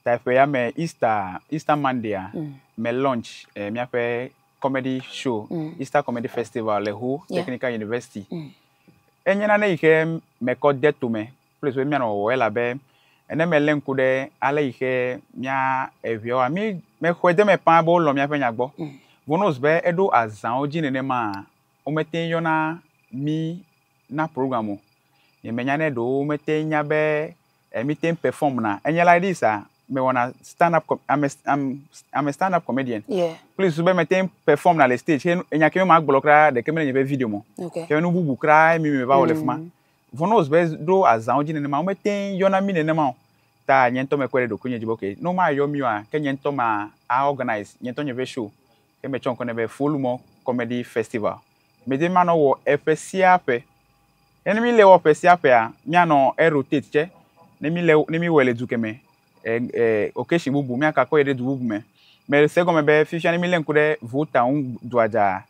Type ya me Easter Monday me launch me ape comedy show Easter Comedy Festival le Who Technical University. Enyana na ike me ko de to me. Please we me no we la be ene me lenku de ala ike mia evio ami me kwede me pan bo lo mi ape nyagbo. Vonos be edo azan oji ne ma o meten yo na mi na programu. Ye menyane do meten nya be meeting perform na enya like this me wanna stand up I'm a stand up comedian. Yeah. Please be meeting perform na the stage. Enya ke ma gbolo de ke me nye video mo. Okay. Ke no bubu kra mi me ba wo lefuma. Vonos be do azan oji ne ma o meten yo na mi ne ma ta nyento me kwere do kunye jibo ke. No ma yo mi a ke nyento ma a organize nyento nye show. Ke me chonko ne be full mo comedy festival. Me de ma no wo efesia pe. Enemi le wo efesia pe a mi ano e rotate che. Nemi wele duke me occasion bubu mi akako yede du bubu me sego me be fisha nemi lenku de vota un duaja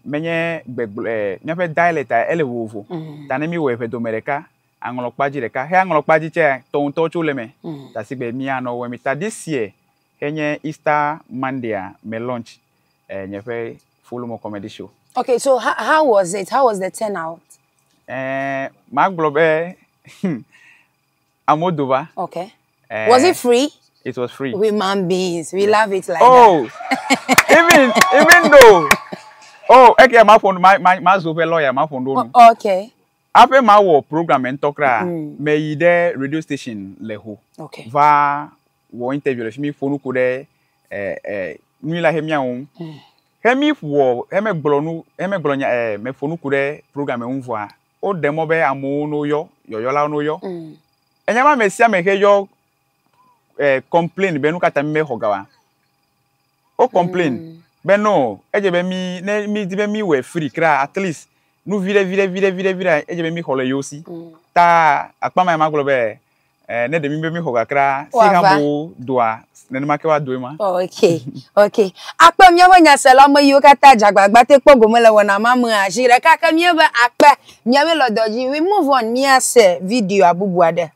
menye mi ape dialect ele wovo ta nemi we pe do mereka angolokpaji reka he angolokpaji che to cho le me ta sigbe mi ano we mi ta this year enye Easter Monday me launch nyefe full mo comedy show. Okay, so how was it? How was the turnout? Mag globe Amodova. Okay. Was it free? It was free. We man beings, we love it like that. even though. Okay, my phone, my super lawyer, my phone. Okay. After my work program and talk me ide radio station leho. Okay. Va wo interview le mi phone ko de mi la hemia on. Hemi wo heme gbolonya me phone ko de program en voa. O demo be amo no yo la no yo. Enyama mesia me he yo complain be nu kata me hogawa. O complain be no eje be mi di be mi we free kra at least nu vire eje be mi hole yo si ta akpa ma maglo be ne de mi be mi hoga kra si hambo doa ne ma ke wa do ma. Okay. Akpa mi wonya selamo yo kata jagbagba te pogo mo le wona mamu a jire kaka mi ba akpa mi we lodoji we move on mi ase video abubuade.